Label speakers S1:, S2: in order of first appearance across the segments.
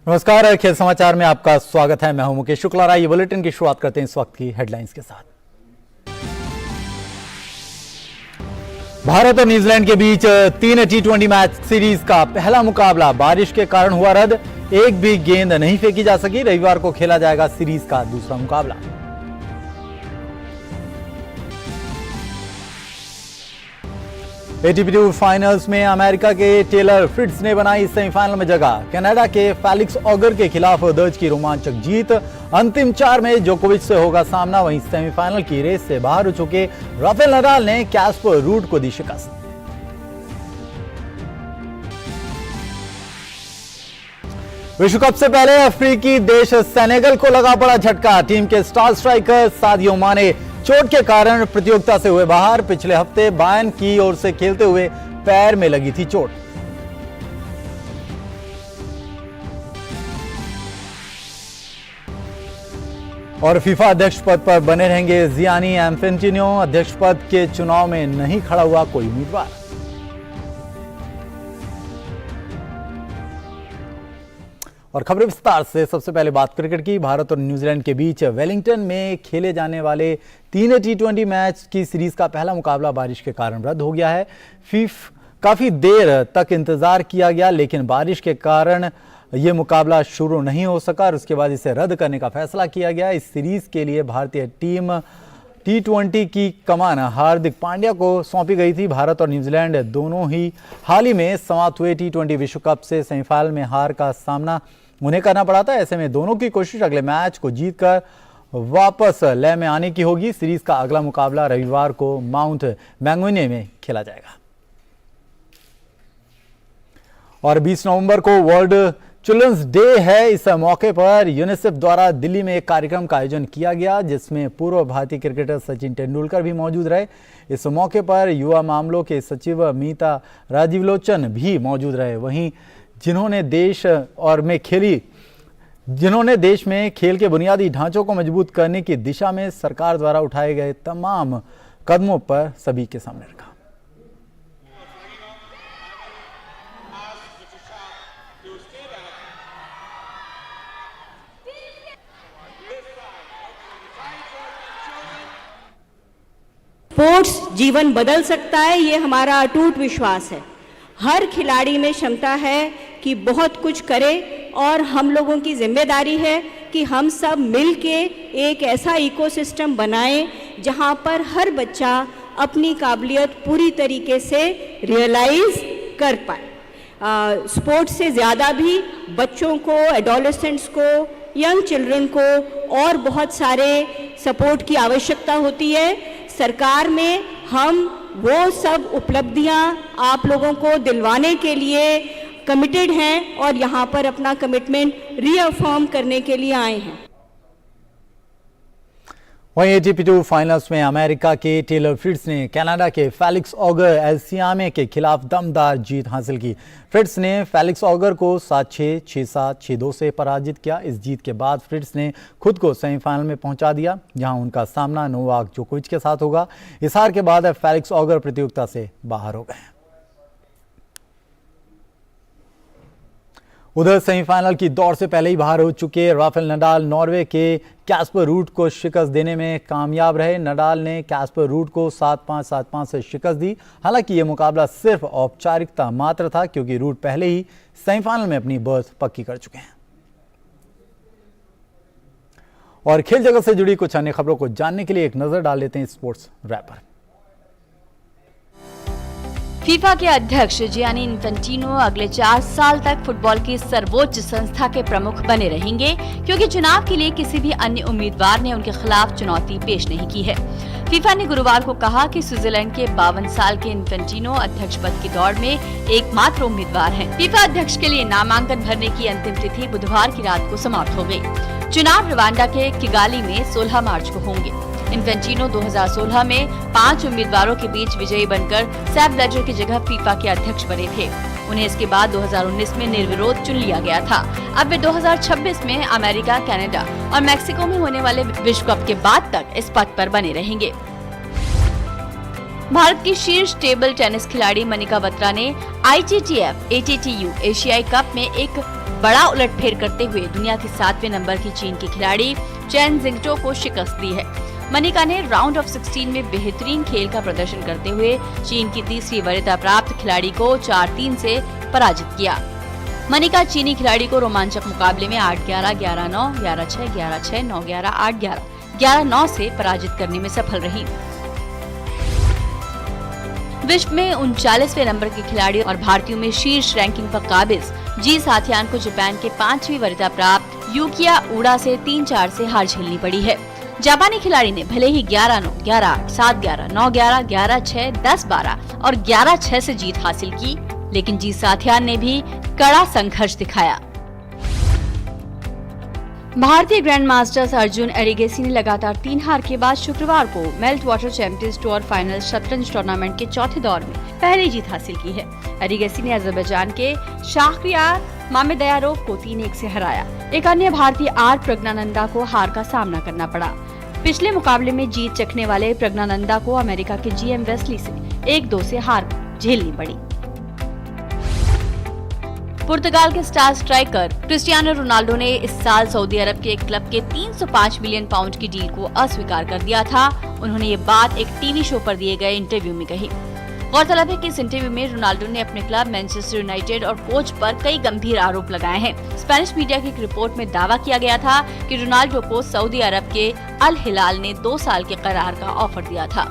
S1: नमस्कार, खेल समाचार में आपका स्वागत है। मैं हूं मुकेश शुक्ला। आइए बुलेटिन की शुरुआत करते हैं इस वक्त की हेडलाइंस के साथ। भारत और न्यूजीलैंड के बीच 3 T20 मैच सीरीज का पहला मुकाबला बारिश के कारण हुआ रद्द। एक भी गेंद नहीं फेंकी जा सकी। रविवार को खेला जाएगा सीरीज का दूसरा मुकाबला। ATP टूर फाइनल्स में अमेरिका के टेलर फ्रिट्ज ने बनाई सेमीफाइनल में जगह। कनाडा के फेलिक्स ऑगर के खिलाफ दर्ज की रोमांचक जीत। अंतिम 4 में जोकोविच से होगा सामना। वहीं सेमीफाइनल की रेस से बाहर हो चुके राफेल नडाल ने कैस्पर रूड को दी शिकस्त। विश्व कप से पहले अफ्रीकी देश सेनेगल को लगा बड़ा झटका। टीम के स्टार स्ट्राइकर सादियो माने चोट के कारण प्रतियोगिता से हुए बाहर। पिछले हफ्ते बायर्न की ओर से खेलते हुए पैर में लगी थी चोट। और फीफा अध्यक्ष पद पर बने रहेंगे जियानी इन्फैंटिनो। अध्यक्ष पद के चुनाव में नहीं खड़ा हुआ कोई उम्मीदवार। और खबरें विस्तार से। सबसे पहले बात क्रिकेट की। भारत और न्यूजीलैंड के बीच वेलिंगटन में खेले जाने वाले 3 T20 मैच की सीरीज का पहला मुकाबला बारिश के कारण रद्द हो गया है। काफी देर तक इंतजार किया गया, लेकिन बारिश के कारण यह मुकाबला शुरू नहीं हो सका और उसके बाद इसे रद्द करने का फैसला किया गया। इस सीरीज के लिए भारतीय टीम T20 की कमान हार्दिक पांड्या को सौंपी गई थी। भारत और न्यूजीलैंड दोनों ही हाल ही में समाप्त हुए T20 विश्व कप से सेमीफाइनल में हार का सामना उन्हें करना पड़ा था। ऐसे में दोनों की कोशिश अगले मैच को जीतकर वापस लय में आने की होगी। सीरीज का अगला मुकाबला रविवार को माउंट मैंगोइने में खेला जाएगा। और 20 नवंबर को वर्ल्ड चिल्ड्रंस डे है। इस मौके पर यूनिसेफ द्वारा दिल्ली में एक कार्यक्रम का आयोजन किया गया, जिसमें पूर्व भारतीय क्रिकेटर सचिन तेंदुलकर भी मौजूद रहे। इस मौके पर युवा मामलों के सचिव मीता राजीवलोचन भी मौजूद रहे। वहीं जिन्होंने देश में खेल के बुनियादी ढांचों को मजबूत करने की दिशा में सरकार द्वारा उठाए गए तमाम कदमों पर सभी के सामने रखा।
S2: स्पोर्ट्स जीवन बदल सकता है, ये हमारा अटूट विश्वास है। हर खिलाड़ी में क्षमता है कि बहुत कुछ करे और हम लोगों की जिम्मेदारी है कि हम सब मिलके एक ऐसा इकोसिस्टम बनाएं जहां पर हर बच्चा अपनी काबिलियत पूरी तरीके से रियलाइज कर पाए। स्पोर्ट्स से ज़्यादा भी बच्चों को, एडोलेसेंट्स को, यंग चिल्ड्रन को और बहुत सारे सपोर्ट की आवश्यकता होती है। सरकार में हम वो सब उपलब्धियां आप लोगों को दिलवाने के लिए कमिटेड हैं और यहाँ पर अपना कमिटमेंट रीअफर्म करने के लिए आए हैं।
S1: वहीं ATP टूर फाइनल्स में अमेरिका के टेलर फ्रिट्ज ने कनाडा के फेलिक्स ऑगर एल-सियामे के खिलाफ दमदार जीत हासिल की। फ्रिट्ज ने फेलिक्स ऑगर को 7-6, 6-7, 6-2 से पराजित किया। इस जीत के बाद फ्रिट्ज ने खुद को सेमीफाइनल में पहुंचा दिया, जहां उनका सामना नोवाक जोकोविच के साथ होगा। इस हार के बाद फेलिक्स ऑगर प्रतियोगिता से बाहर हो गए। उधर सेमीफाइनल की दौड़ से पहले ही बाहर हो चुके राफेल नडाल नॉर्वे के कैस्पर रूड को शिकस्त देने में कामयाब रहे। नडाल ने कैस्पर रूड को 7-5, 7-5 से शिकस्त दी। हालांकि यह मुकाबला सिर्फ औपचारिकता मात्र था, क्योंकि रूड पहले ही सेमीफाइनल में अपनी बर्थ पक्की कर चुके हैं। और खेल जगत से जुड़ी कुछ अन्य खबरों को जानने के लिए एक नजर डाल लेते हैं स्पोर्ट्स रैप पर।
S3: फीफा के अध्यक्ष जियानी इन्फैंटिनो अगले 4 साल तक फुटबॉल की सर्वोच्च संस्था के प्रमुख बने रहेंगे, क्योंकि चुनाव के लिए किसी भी अन्य उम्मीदवार ने उनके खिलाफ चुनौती पेश नहीं की है। फीफा ने गुरुवार को कहा कि स्विट्जरलैंड के 52 साल के इन्फैंटिनो अध्यक्ष पद की दौड़ में एकमात्र उम्मीदवार हैं। फीफा अध्यक्ष के लिए नामांकन भरने की अंतिम तिथि बुधवार की रात को समाप्त हो गई। चुनाव रवांडा के किगाली में 16 मार्च को होंगे। इन्फैंटिनो 2016 में 5 उम्मीदवारों के बीच विजयी बनकर सेप ब्लैटर की जगह फीफा के अध्यक्ष बने थे। उन्हें इसके बाद 2019 में निर्विरोध चुन लिया गया था। अब वे 2026 में अमेरिका, कनाडा और मैक्सिको में होने वाले विश्व कप के बाद तक इस पद पर बने रहेंगे। भारत की शीर्ष टेबल टेनिस खिलाड़ी मनिका बत्रा ने ITTF ATTU एशियाई कप में एक बड़ा उलटफेर करते हुए दुनिया के 7वें नंबर की चीन की खिलाड़ी चेन जिंगटो को शिकस्त दी है। मनिका ने राउंड ऑफ 16 में बेहतरीन खेल का प्रदर्शन करते हुए चीन की तीसरी वरीयता प्राप्त खिलाड़ी को 4-3 से पराजित किया। मनिका चीनी खिलाड़ी को रोमांचक मुकाबले में 8-11, 11-9, 11-6, 11-6, 9-11, 8-11, 11-9 से पराजित करने में सफल रही। विश्व में 39वें नंबर के खिलाड़ी और भारतीयों में शीर्ष रैंकिंग पर काबिज जी साथियान को जापान के 5वीं वरीयता प्राप्त यूकिया उडा से 3-4 से हार झेलनी पड़ी है। जापानी खिलाड़ी ने भले ही 11-9, 11-8, 7-11, 9-11, 11-6, 10-12 और 11-6 से जीत हासिल की, लेकिन जी साथियान ने भी कड़ा संघर्ष दिखाया। भारतीय ग्रैंड मास्टर्स अर्जुन एरिगेसी ने लगातार 3 हार के बाद शुक्रवार को melt water champions tour final शतरंज टूर्नामेंट के चौथे दौर में पहली जीत हासिल की है। एरिगेसी ने अजरबैजान के शाहरियार मामेदयारोव को 3-1 से हराया। एक अन्य भारतीय आर प्रज्ञानंदा को हार का सामना करना पड़ा। पिछले मुकाबले में जीत चखने वाले प्रज्ञानंदा को अमेरिका के जीएम वेस्ली से 1-2 से हार झेलनी पड़ी। पुर्तगाल के स्टार स्ट्राइकर क्रिस्टियानो रोनाल्डो ने इस साल सऊदी अरब के एक क्लब के 305 मिलियन पाउंड की डील को अस्वीकार कर दिया था। उन्होंने ये बात एक टीवी शो पर दिए गए इंटरव्यू में कही। गौरतलब है कि इस इंटरव्यू में रोनाल्डो ने अपने क्लब मैनचेस्टर यूनाइटेड और कोच पर कई गंभीर आरोप लगाए हैं। स्पेनिश मीडिया की एक रिपोर्ट में दावा किया गया था कि रोनाल्डो को सऊदी अरब के अल हिलाल ने 2 साल के करार का ऑफर दिया था।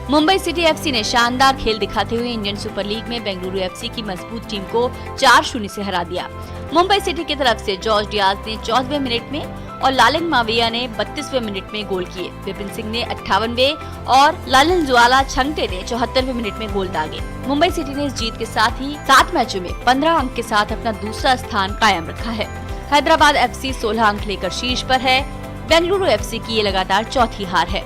S3: मुंबई सिटी एफसी ने शानदार खेल दिखाते हुए इंडियन सुपर लीग में बेंगलुरु एफसी की मजबूत टीम को 4-0 से हरा दिया। मुंबई सिटी की तरफ से जॉर्ज डियाज ने 14वें मिनट में और लालिंग माविया ने 32वें मिनट में गोल किए। विपिन सिंह ने 58वें और लालिन ज्वाला छंगटे ने 74वें मिनट में गोल दागे। मुंबई सिटी ने इस जीत के साथ ही 7 मैचों में 15 अंक के साथ अपना दूसरा स्थान कायम रखा है। हैदराबाद एफसी 16 अंक लेकर शीर्ष पर है। बेंगलुरु एफसी की ये लगातार चौथी हार है।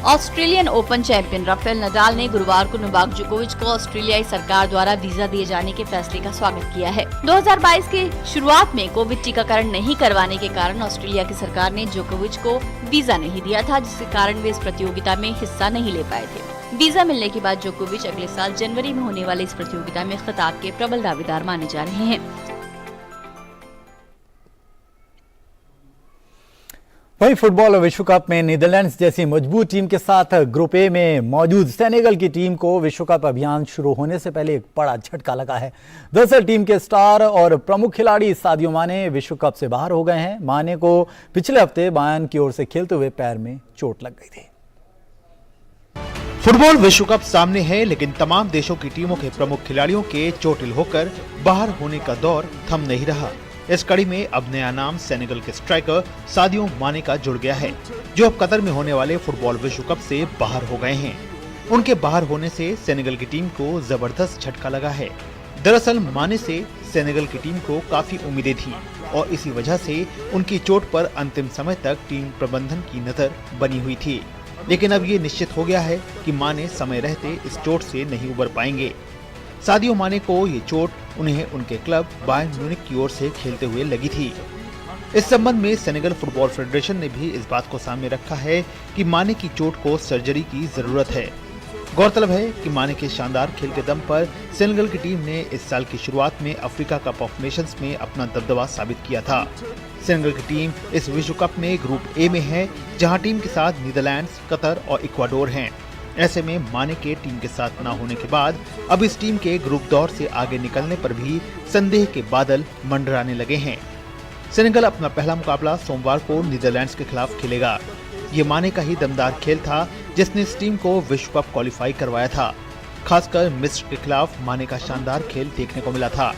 S3: Australian open champion Rafael Nadal ने गुरुवार को नोवाक जोकोविच को ऑस्ट्रेलियाई सरकार द्वारा वीजा दिए जाने के फैसले का स्वागत किया है। 2022 की शुरुआत में कोविड टीकाकरण नहीं करवाने के कारण ऑस्ट्रेलिया की सरकार ने जोकोविच को वीजा नहीं दिया था, जिसके कारण वे इस प्रतियोगिता में हिस्सा नहीं ले पाए थे। वीजा मिलने के बाद जोकोविच अगले साल जनवरी में होने वाली इस प्रतियोगिता में खिताब के प्रबल दावेदार माने जा रहे हैं।
S1: वहीं फुटबॉल विश्व कप में नीदरलैंड्स जैसी मजबूत टीम के साथ ग्रुप ए में मौजूद सेनेगल की टीम को विश्व कप अभियान शुरू होने से पहले एक बड़ा झटका लगा है। दरअसल टीम के स्टार और प्रमुख खिलाड़ी सादियो माने विश्व कप से बाहर हो गए हैं। माने को पिछले हफ्ते बायर्न की ओर से खेलते हुए पैर में चोट लग गई थी।
S4: फुटबॉल विश्व कप सामने है, लेकिन तमाम देशों की टीमों के प्रमुख खिलाड़ियों के चोटिल होकर बाहर होने का दौर थम नहीं रहा। इस कड़ी में अब नया नाम सेनेगल के स्ट्राइकर सादियो माने का जुड़ गया है, जो अब कतर में होने वाले फुटबॉल विश्व कप से बाहर हो गए हैं। उनके बाहर होने से सेनेगल की टीम को जबरदस्त झटका लगा है। दरअसल माने से सेनेगल की टीम को काफी उम्मीदें थी और इसी वजह से उनकी चोट पर अंतिम समय तक टीम प्रबंधन की नजर बनी हुई थी। लेकिन अब ये निश्चित हो गया है कि माने समय रहते इस चोट से नहीं उबर पाएंगे। सादियो माने को ये चोट उन्हें उनके क्लब बायर्न म्यूनिख की ओर से खेलते हुए लगी थी। इस संबंध में सेनेगल फुटबॉल फेडरेशन ने भी इस बात को सामने रखा है कि माने की चोट को सर्जरी की जरूरत है। गौरतलब है कि माने के शानदार खेल के दम पर सेनेगल की टीम ने इस साल की शुरुआत में अफ्रीका कप ऑफ नेशंस में अपना दबदबा साबित किया था। सेनेगल की टीम इस विश्व कप में ग्रुप ए में है, जहां टीम के साथ नीदरलैंड्स, कतर और इक्वाडोर हैं। ऐसे में माने के टीम के साथ न होने के बाद अब इस टीम के ग्रुप दौर से आगे निकलने पर भी संदेह के बादल मंडराने लगे हैं। सेनेगल अपना पहला मुकाबला सोमवार को नीदरलैंड्स के खिलाफ खेलेगा। ये माने का ही दमदार खेल था जिसने इस टीम को विश्व कप क्वालिफाई करवाया था। खासकर मिस्र के खिलाफ माने का शानदार खेल देखने को मिला था।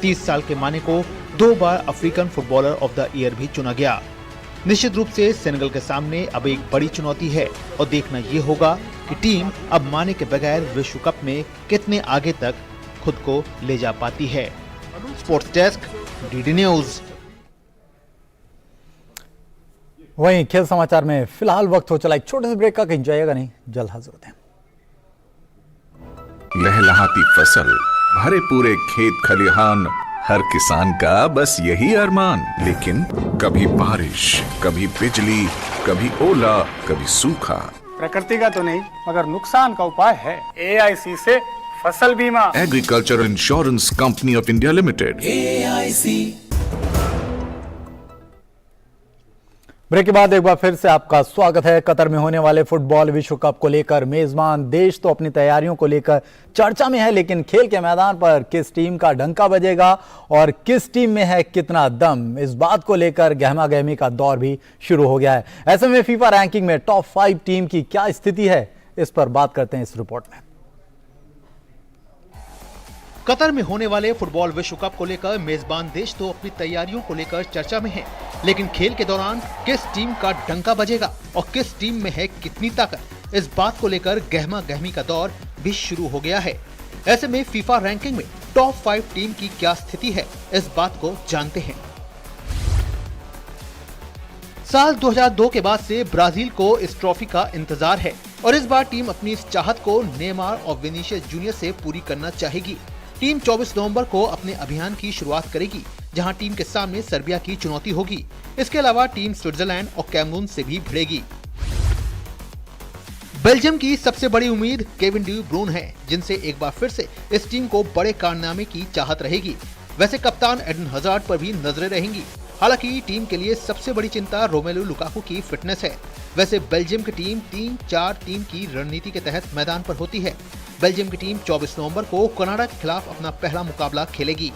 S4: 30 साल के माने को 2 बार African footballer of the year भी चुना गया। निश्चित रूप से सेनेगल के सामने अब एक बड़ी चुनौती है और देखना ये होगा कि टीम अब माने के बगैर विश्व कप में कितने आगे तक खुद को ले जा पाती है। Sports desk, DD news.
S1: वहीं खेल समाचार में फिलहाल वक्त हो चला एक छोटे से ब्रेक का, कहीं जाइएगा नहीं, जल्द हाजिर होते हैं।
S5: लहलहाती फसल, भरे पूरे खेत खलिहान, हर किसान का बस यही अरमान। लेकिन कभी बारिश, कभी बिजली, कभी ओला, कभी सूखा।
S6: प्रकृति का तो नहीं मगर नुकसान का उपाय है। AIC से फसल बीमा,
S5: agriculture insurance company of India limited.
S1: Break के बाद एक बार फिर से आपका स्वागत है। कतर में होने वाले फुटबॉल विश्व कप को लेकर मेजबान देश तो अपनी तैयारियों को लेकर चर्चा में है, लेकिन खेल के मैदान पर किस टीम का डंका बजेगा और किस टीम में है कितना दम, इस बात को लेकर गहमा गहमी का दौर भी शुरू हो गया है। ऐसे में फीफा रैंकिंग में टॉप 5 टीम की क्या स्थिति है, इस पर बात करते हैं इस रिपोर्ट में।
S4: कतर में होने वाले फुटबॉल विश्व कप को लेकर मेजबान देश तो अपनी तैयारियों को लेकर चर्चा में है, लेकिन खेल के दौरान किस टीम का डंका बजेगा और किस टीम में है कितनी ताकत, इस बात को लेकर गहमा गहमी का दौर भी शुरू हो गया है। ऐसे में फीफा रैंकिंग में टॉप 5 टीम की क्या स्थिति है, इस बात को जानते हैं। साल 2002 के बाद से ब्राजील को इस ट्रॉफी का इंतजार है और इस बार टीम अपनी इस चाहत को नेमार और विनीशियस जूनियर से पूरी करना चाहेगी। टीम 24 नवंबर को अपने अभियान की शुरुआत करेगी, जहां टीम के सामने सर्बिया की चुनौती होगी। इसके अलावा टीम स्विट्जरलैंड और कैमरून से भी भिड़ेगी। बेल्जियम की सबसे बड़ी उम्मीद केविन डी ब्रून है, जिनसे एक बार फिर से इस टीम को बड़े कारनामे की चाहत रहेगी। वैसे कप्तान एडन हजार्ड पर भी नजरें रहेंगी। हालांकि टीम के लिए सबसे बड़ी चिंता रोमेलू लुकाकू की फिटनेस है। वैसे बेल्जियम की टीम 3-4-3 की रणनीति के तहत मैदान पर होती है। बेल्जियम की टीम 24 नवंबर को कनाडा के खिलाफ अपना पहला मुकाबला खेलेगी।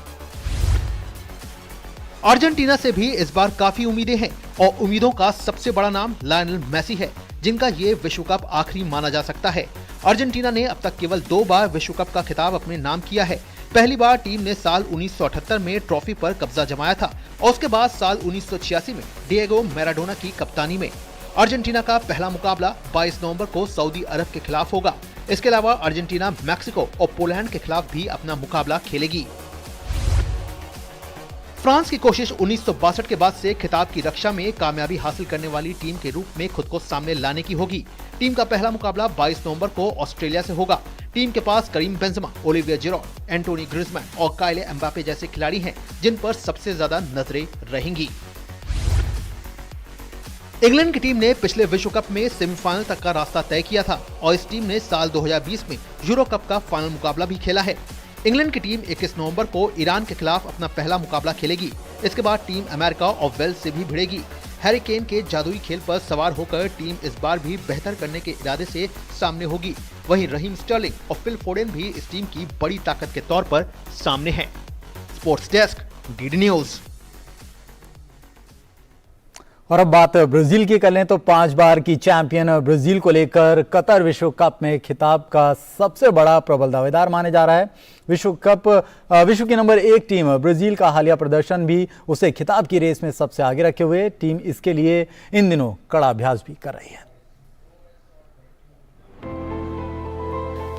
S4: अर्जेंटीना से भी इस बार काफी उम्मीदें हैं और उम्मीदों का सबसे बड़ा नाम लायनल मेसी है, जिनका ये विश्व कप आखिरी माना जा सकता है। अर्जेंटीना ने अब तक केवल 2 बार विश्व कप का खिताब अपने नाम किया है। पहली बार टीम ने साल 1978 में ट्रॉफी पर कब्जा जमाया था और उसके बाद साल 1986 में डिएगो मैराडोना की कप्तानी में। अर्जेंटीना का पहला मुकाबला 22 नवंबर को सऊदी अरब के खिलाफ होगा। इसके अलावा अर्जेंटीना मैक्सिको और पोलैंड के खिलाफ भी अपना मुकाबला खेलेगी। फ्रांस की कोशिश 1962 के बाद से खिताब की रक्षा में कामयाबी हासिल करने वाली टीम के रूप में खुद को सामने लाने की होगी। टीम का पहला मुकाबला 22 नवंबर को ऑस्ट्रेलिया से होगा। टीम के पास Karim Benzema, Olivier Giroud, Antoine Griezmann और काइले एम्बापे जैसे खिलाड़ी हैं, जिन पर सबसे ज्यादा नजरें रहेंगी। इंग्लैंड की टीम ने पिछले विश्व कप में सेमीफाइनल तक का रास्ता तय किया था और इस टीम ने साल 2020 में यूरो कप का फाइनल मुकाबला भी खेला है। इंग्लैंड की टीम 21 नवंबर को ईरान के खिलाफ अपना पहला मुकाबला खेलेगी। इसके बाद टीम अमेरिका और वेल्स से भी भिड़ेगी। हैरी केन के जादुई खेल पर सवार होकर टीम इस बार भी बेहतर करने के इरादे से सामने होगी। वहीं रहीम स्टर्लिंग और फिल फोडेन भी इस टीम की बड़ी ताकत के तौर पर सामने हैं। Sports desk, DD news.
S1: और अब बात ब्राजील की कर लें तो 5 बार की चैंपियन ब्राजील को लेकर कतर विश्व कप में खिताब का सबसे बड़ा प्रबल दावेदार माने जा रहा है। विश्व की नंबर 1 टीम ब्राजील का हालिया प्रदर्शन भी उसे खिताब की रेस में सबसे आगे रखे हुए टीम इसके लिए इन दिनों कड़ा अभ्यास भी कर रही है।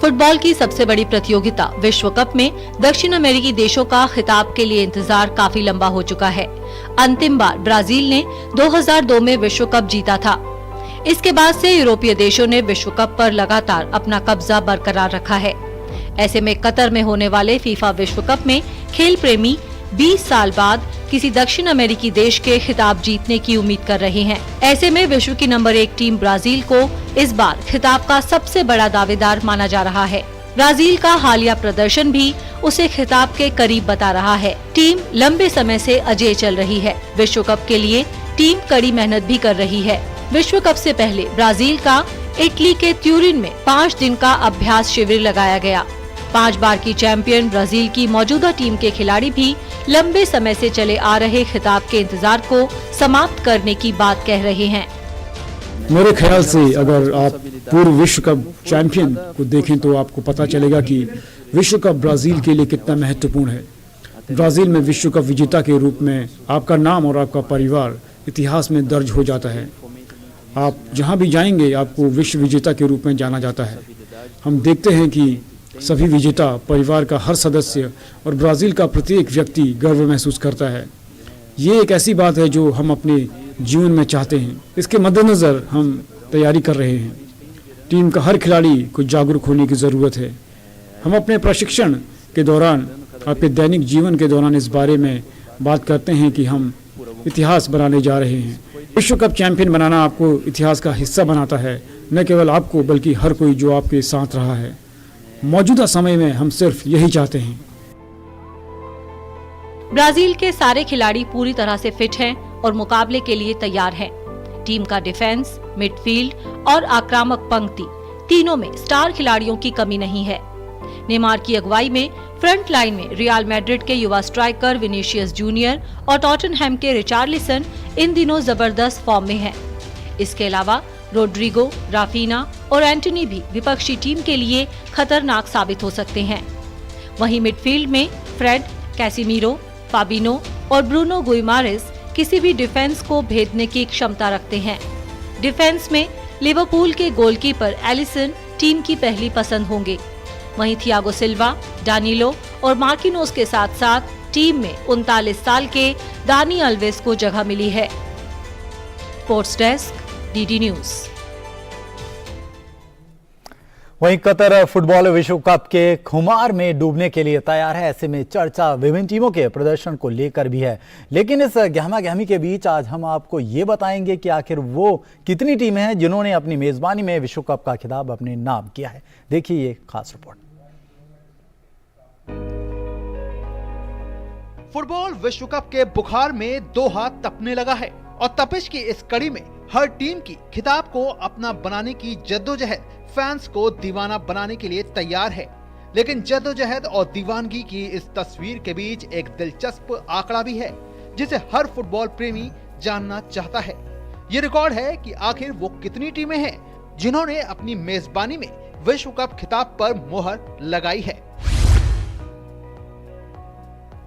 S7: फुटबॉल की सबसे बड़ी प्रतियोगिता विश्व कप में दक्षिण अमेरिकी देशों का खिताब के लिए इंतजार काफी लंबा हो चुका है। अंतिम बार ब्राजील ने 2002 में विश्व कप जीता था। इसके बाद से यूरोपीय देशों ने विश्व कप पर लगातार अपना कब्जा बरकरार रखा है। ऐसे में कतर में होने वाले फीफा विश्व कप में खेल प्रेमी 20 साल बाद किसी दक्षिण अमेरिकी देश के खिताब जीतने की उम्मीद कर रहे हैं। ऐसे में विश्व की नंबर 1 टीम ब्राजील को इस बार खिताब का सबसे बड़ा दावेदार माना जा रहा है। ब्राजील का हालिया प्रदर्शन भी उसे खिताब के करीब बता रहा है। टीम लंबे समय से अजेय चल रही है। विश्व कप के लिए टीम कड़ी मेहनत भी कर रही है। विश्व कप से पहले ब्राजील का इटली के त्यूरिन में 5 दिन का अभ्यास शिविर लगाया गया। 5 बार की चैंपियन ब्राजील की मौजूदा टीम के खिलाड़ी भी लंबे समय से चले आ रहे खिताब के इंतजार को समाप्त करने की बात कह रहे हैं।
S8: मेरे ख्याल से अगर आप पूर्व विश्व कप चैंपियन को देखें तो आपको पता चलेगा कि विश्व कप ब्राजील के लिए कितना महत्वपूर्ण है। ब्राजील में विश्व कप विजेता के रूप में आपका नाम और आपका परिवार इतिहास में दर्ज हो जाता है। आप जहां भी जाएंगे आपको विश्व विजेता के रूप में जाना जाता है। हम देखते हैं कि सभी विजेता परिवार का हर सदस्य और ब्राजील का प्रत्येक व्यक्ति गर्व महसूस करता है। ये एक ऐसी बात है जो हम अपने जीवन में चाहते हैं। इसके मद्देनज़र हम तैयारी कर रहे हैं। टीम का हर खिलाड़ी को जागरूक होने की ज़रूरत है। हम अपने प्रशिक्षण के दौरान, अपने दैनिक जीवन के दौरान इस बारे में बात करते हैं कि हम इतिहास बनाने जा रहे हैं। विश्व कप चैंपियन बनाना आपको इतिहास का हिस्सा बनाता है, न केवल आपको बल्कि हर कोई जो आपके साथ रहा है। मौजूदा समय में हम सिर्फ यही चाहते हैं।
S7: ब्राजील के सारे खिलाड़ी पूरी तरह से फिट हैं और मुकाबले के लिए तैयार हैं। टीम का डिफेंस, मिडफील्ड और आक्रामक पंक्ति तीनों में स्टार खिलाड़ियों की कमी नहीं है। नेमार की अगुवाई में फ्रंट लाइन में रियल मैड्रिड के युवा स्ट्राइकर विनीशियस जूनियर और टॉटनहैम के रिचार्लिसन इन दिनों जबरदस्त फॉर्म में हैं। इसके अलावा रोड्रिगो, राफीना और एंटनी भी विपक्षी टीम के लिए खतरनाक साबित हो सकते हैं। वहीं मिडफील्ड में फ्रेड, कैसिमीरो, फाबिनो और ब्रूनो गुइमारेस किसी भी डिफेंस को भेदने की क्षमता रखते हैं। डिफेंस में लिवरपूल के गोलकीपर एलिसन टीम की पहली पसंद होंगे। वहीं थियागो सिल्वा, डानिलो और मार्किनोस के साथ साथ टीम में 39 साल के दानी अल्वेस को जगह मिली है। Sports desk, DD news.
S1: वहीं कतर फुटबॉल विश्व कप के खुमार में डूबने के लिए तैयार है। ऐसे में चर्चा विभिन्न टीमों के प्रदर्शन को लेकर भी है। लेकिन इस गहमा-गहमी के बीच आज हम आपको ये बताएंगे कि आखिर वो कितनी टीमें हैं जिन्होंने अपनी मेजबानी में विश्व कप का खिताब अपने नाम किया है। देखिए ये खास रिपोर्ट।
S4: फुटबॉल विश्व कप के बुखार में दो हाथ तपने लगा है और तपिश की इस कड़ी में हर टीम की खिताब को अपना बनाने की जद्दोजहद फैंस को दीवाना बनाने के लिए तैयार है। लेकिन जद्दोजहद और दीवानगी की इस तस्वीर के बीच एक दिलचस्प आंकड़ा भी है जिसे हर फुटबॉल प्रेमी जानना चाहता है। ये रिकॉर्ड है कि आखिर वो कितनी टीमें हैं जिन्होंने अपनी मेजबानी में विश्व कप खिताब पर मोहर लगाई है।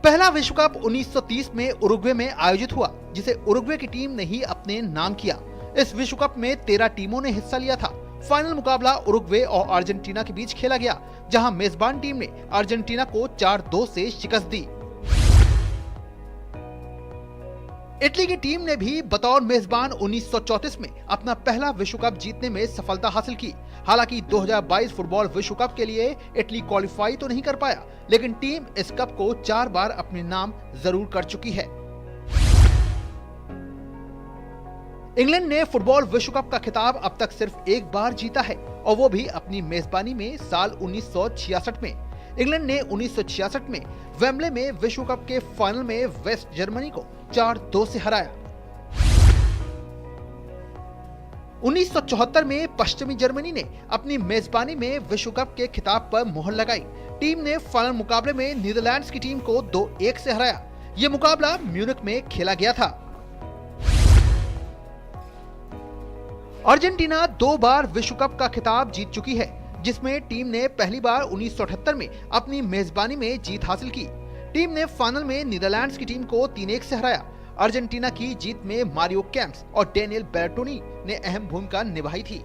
S4: पहला विश्व कप 1930 में उरुग्वे में आयोजित हुआ, जिसे उरुग्वे की टीम ने ही अपने नाम किया। इस विश्व कप में 13 टीमों ने हिस्सा लिया था। फाइनल मुकाबला उरुग्वे और अर्जेंटीना के बीच खेला गया, जहां मेजबान टीम ने अर्जेंटीना को 4-2 से शिकस्त दी। इटली की टीम ने भी बतौर मेजबान 1934 में अपना पहला विश्व कप जीतने में सफलता हासिल की। हालांकि 2022 फुटबॉल विश्व कप के लिए इटली क्वालिफाई तो नहीं कर पाया, लेकिन टीम इस कप को 4 बार अपने नाम जरूर कर चुकी है। इंग्लैंड ने फुटबॉल विश्व कप का खिताब अब तक सिर्फ एक बार जीता है, और वो भी अपनी मेजबानी में साल 1966 में। इंग्लैंड ने 1966 में वेम्बले में विश्व कप के फाइनल में वेस्ट जर्मनी को 4-2 से हराया। 1974 में पश्चिमी जर्मनी ने अपनी मेजबानी में विश्व कप के खिताब पर मोहर लगाई। टीम ने फाइनल मुकाबले में नीदरलैंड्स की टीम को 2-1 से हराया। यह मुकाबला म्यूनिख में खेला गया था। अर्जेंटीना 2 बार विश्व कप का खिताब जीत चुकी है, जिसमें टीम ने पहली बार 1978 में अपनी मेजबानी में जीत हासिल की। टीम ने फाइनल में नीदरलैंड्स की टीम को 3-1 से हराया। अर्जेंटीना की जीत में मारियो कैम्प्स और डेनियल बेर्टोनी ने अहम भूमिका निभाई थी।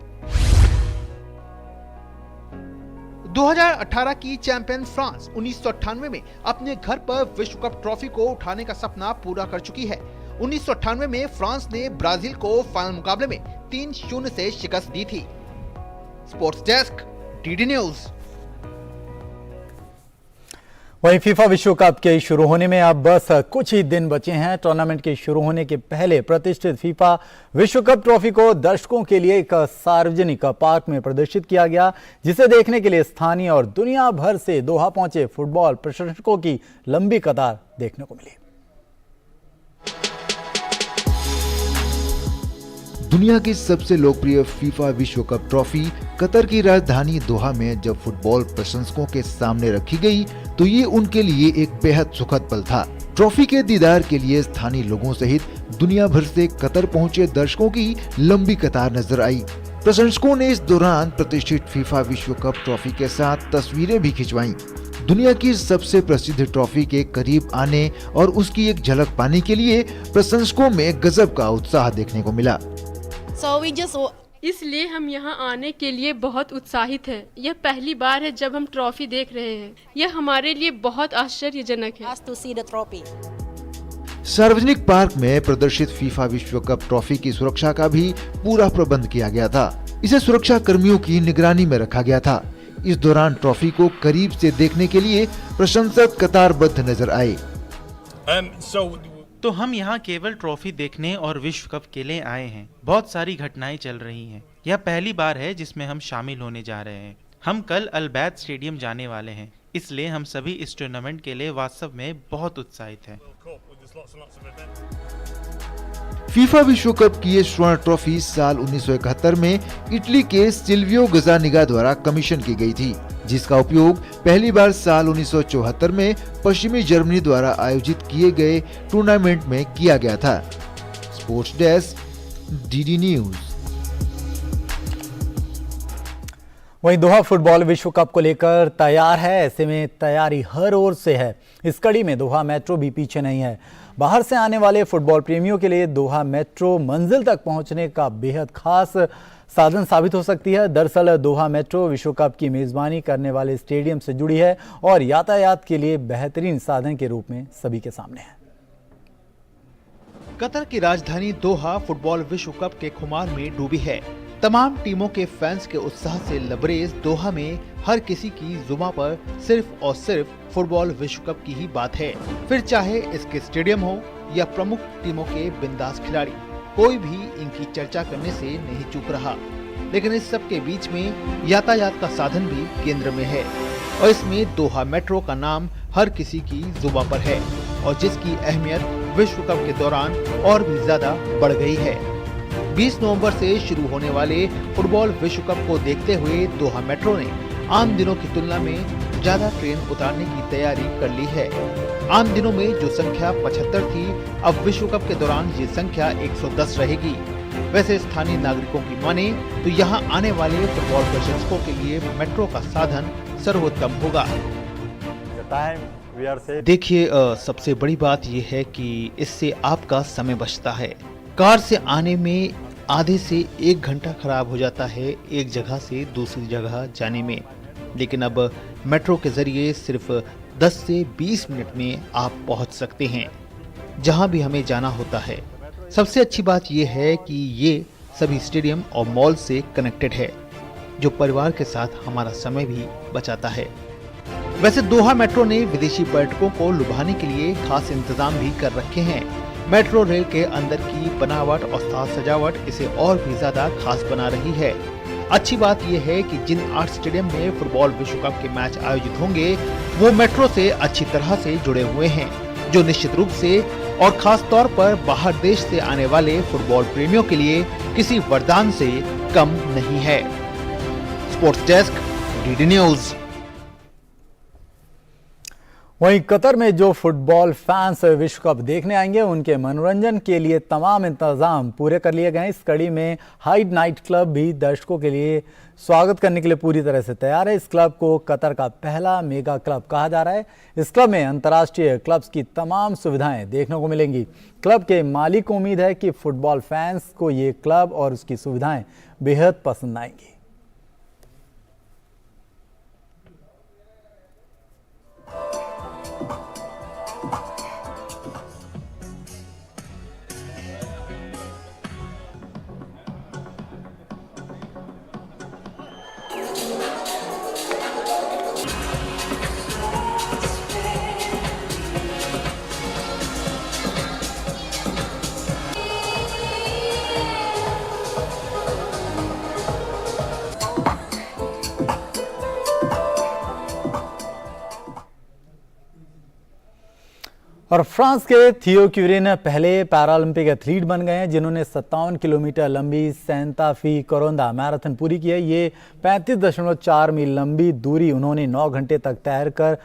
S4: 2018 की चैंपियन फ्रांस 1998 में अपने घर पर विश्व कप ट्रॉफी को उठाने का सपना पूरा कर चुकी है। 1998 में फ्रांस ने ब्राजील को फाइनल मुकाबले में 3-0 से शिकस्त दी थी। Sports desk, DD news.
S1: वहीं फीफा विश्व कप के शुरू होने में अब बस कुछ ही दिन बचे हैं। टूर्नामेंट के शुरू होने के पहले प्रतिष्ठित फीफा विश्व कप ट्रॉफी को दर्शकों के लिए एक सार्वजनिक पार्क में प्रदर्शित किया गया, जिसे देखने के लिए स्थानीय और दुनिया भर से दोहा पहुंचे फुटबॉल प्रशंसकों की लंबी कतार देखने को मिली।
S6: दुनिया की सबसे लोकप्रिय फीफा विश्व कप ट्रॉफी कतर की राजधानी दोहा में जब फुटबॉल प्रशंसकों के सामने रखी गई तो ये उनके लिए एक बेहद सुखद पल था। ट्रॉफी के दीदार के लिए स्थानीय लोगों सहित दुनिया भर से कतर पहुंचे दर्शकों की लंबी कतार नजर आई। प्रशंसकों ने इस दौरान प्रतिष्ठित फीफा विश्व कप ट्रॉफी के साथ तस्वीरें भी खिंचवाईं। दुनिया की सबसे प्रसिद्ध ट्रॉफी के करीब आने और उसकी एक झलक पाने के लिए प्रशंसकों में गजब का उत्साह देखने को मिला।
S9: इसलिए हम यहाँ आने के लिए बहुत उत्साहित हैं। यह पहली बार है जब हम ट्रॉफी देख रहे हैं। यह हमारे लिए बहुत आश्चर्यजनक है।
S6: सार्वजनिक पार्क में प्रदर्शित फीफा विश्व कप ट्रॉफी की सुरक्षा का भी पूरा प्रबंध किया गया था। इसे सुरक्षा कर्मियों की निगरानी में रखा गया था। इस दौरान ट्रॉफी को करीब से देखने के लिए प्रशंसक कतारबद्ध नजर आए।
S10: तो हम यहाँ केवल ट्रॉफी देखने और विश्व कप के लिए आए हैं। बहुत सारी घटनाएं चल रही हैं। यह पहली बार है जिसमें हम शामिल होने जा रहे हैं। हम कल अल-बैद स्टेडियम जाने वाले हैं, इसलिए हम सभी इस टूर्नामेंट के लिए वास्तव में बहुत उत्साहित हैं।
S6: फीफा विश्व कप की ये स्वर्ण ट्रॉफी साल 1971 में इटली के सिल्वियो गजानिगा द्वारा कमीशन की गई थी, जिसका उपयोग पहली बार साल 1974 में पश्चिमी जर्मनी द्वारा आयोजित किए गए टूर्नामेंट में किया गया था। Sports desk, DD news.
S1: वहीं दोहा फुटबॉल विश्व कप को लेकर तैयार है। ऐसे में तैयारी हर ओर से है। इस कड़ी में दोहा मेट्रो भी पीछे नहीं है। बाहर से आने वाले फुटबॉल प्रेमियों के लिए दोहा मेट्रो मंजिल तक पहुंचने का बेहद खास साधन साबित हो सकती है। दरअसल दोहा मेट्रो विश्व कप की मेजबानी करने वाले स्टेडियम से जुड़ी है और यातायात के लिए बेहतरीन साधन के रूप में सभी के सामने है।
S4: कतर की राजधानी दोहा फुटबॉल विश्व कप के खुमार में डूबी है। तमाम टीमों के फैंस के उत्साह से लबरेज दोहा में हर किसी की जुबान पर सिर्फ और सिर्फ फुटबॉल विश्व कप की ही बात है। फिर चाहे इसके स्टेडियम हो या प्रमुख टीमों के बिंदास खिलाड़ी, कोई भी इनकी चर्चा करने से नहीं चूक रहा। लेकिन इस सब के बीच में यातायात का साधन भी केंद्र में है और इसमें दोहा मेट्रो का नाम हर किसी की जुबान पर है और जिसकी अहमियत विश्व कप के दौरान और भी ज्यादा बढ़ गई है। 20 नवंबर से शुरू होने वाले फुटबॉल विश्व कप को देखते हुए दोहा मेट्रो ने आम दिनों की तुलना में ज्यादा ट्रेन उतारने की तैयारी कर ली है। आम दिनों में जो संख्या 75 थी, अब विश्व कप के दौरान ये संख्या 110 रहेगी। वैसे स्थानीय नागरिकों की माने तो यहाँ आने वाले फुटबॉल प्रशंसकों के लिए मेट्रो का साधन सर्वोत्तम होगा। देखिए, सबसे बड़ी बात यह है कि इससे आपका समय बचता है। कार से आने में आधे से 1 घंटा खराब हो जाता है एक जगह से दूसरी जगह जाने में, लेकिन अब मेट्रो के जरिए सिर्फ 10 से 20 मिनट में आप पहुंच सकते हैं जहां भी हमें जाना होता है। सबसे अच्छी बात यह है कि ये सभी स्टेडियम और मॉल से कनेक्टेड है, जो परिवार के साथ हमारा समय भी बचाता है। वैसे दोहा मेट्रो ने विदेशी पर्यटकों को लुभाने के लिए खास इंतजाम भी कर रखे हैं। मेट्रो रेल के अंदर की बनावट और साज सजावट इसे और भी ज्यादा खास बना रही है। अच्छी बात यह है कि जिन 8 स्टेडियम में फुटबॉल विश्व कप के मैच आयोजित होंगे वो मेट्रो से अच्छी तरह से जुड़े हुए हैं, जो निश्चित रूप से और खास तौर पर बाहर देश से आने वाले फुटबॉल प्रेमियों के लिए किसी वरदान से कम नहीं है। Sports desk, DD news.
S1: वहीं कतर में जो फुटबॉल फैंस विश्व कप देखने आएंगे उनके मनोरंजन के लिए तमाम इंतजाम पूरे कर लिए गए हैं। इस कड़ी में हाइड नाइट क्लब भी दर्शकों के लिए स्वागत करने के लिए पूरी तरह से तैयार है। इस क्लब को कतर का पहला मेगा क्लब कहा जा रहा है। इस क्लब में अंतर्राष्ट्रीय क्लब्स की तमाम सुविधाएं देखने को मिलेंगी। क्लब के मालिक को उम्मीद है कि फुटबॉल फैंस को ये क्लब और उसकी सुविधाएं बेहद पसंद आएंगी। और फ्रांस के थियो क्यूरिन पहले पैरालंपिक एथलीट बन गए हैं जिन्होंने 57 किलोमीटर लंबी सेंटा फी कोरोंदा मैराथन पूरी की है। ये 35.4 मील लंबी दूरी उन्होंने 9 घंटे तक तैरकर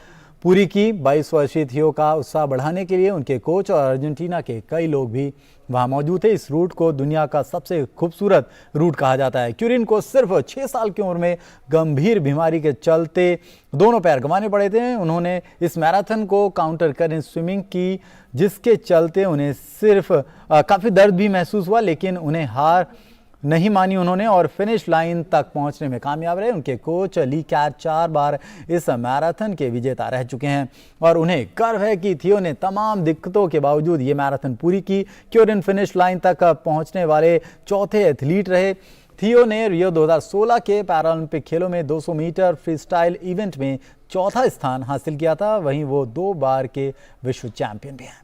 S1: पूरी की। 22 वर्षीय थियो का उत्साह बढ़ाने के लिए उनके कोच और अर्जेंटीना के कई लोग भी वहां मौजूद थे। इस रूट को दुनिया का सबसे खूबसूरत रूट कहा जाता है। क्यूरिन को सिर्फ 6 साल की उम्र में गंभीर बीमारी के चलते दोनों पैर गंवाने पड़े थे। उन्होंने इस मैराथन को काउंटर कर स्विमिंग की, जिसके चलते उन्हें सिर्फ काफ़ी दर्द भी महसूस हुआ, लेकिन उन्हें हार नहीं मानी उन्होंने और फिनिश लाइन तक पहुंचने में कामयाब रहे। उनके कोच ली कैट 4 बार इस मैराथन के विजेता रह चुके हैं और उन्हें गर्व है कि थियो ने तमाम दिक्कतों के बावजूद ये मैराथन पूरी की। क्यूरिन फिनिश लाइन तक पहुंचने वाले चौथे एथलीट रहे। थियो ने रियो 2016 के पैरालंपिक खेलों में 200 मीटर फ्रीस्टाइल इवेंट में चौथा स्थान हासिल किया था। वहीं वो 2 बार के विश्व चैंपियन भी हैं।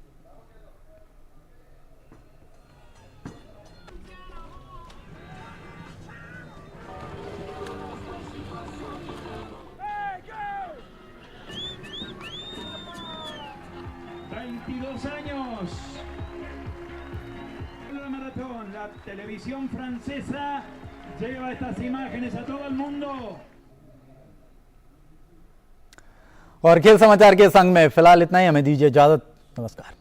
S11: 22 años. La maratón, la televisión francesa lleva estas imágenes a todo el mundo.
S1: और खेल समाचार के संग में फिलहाल इतना ही, हमें दीजिए इजाजत। नमस्कार।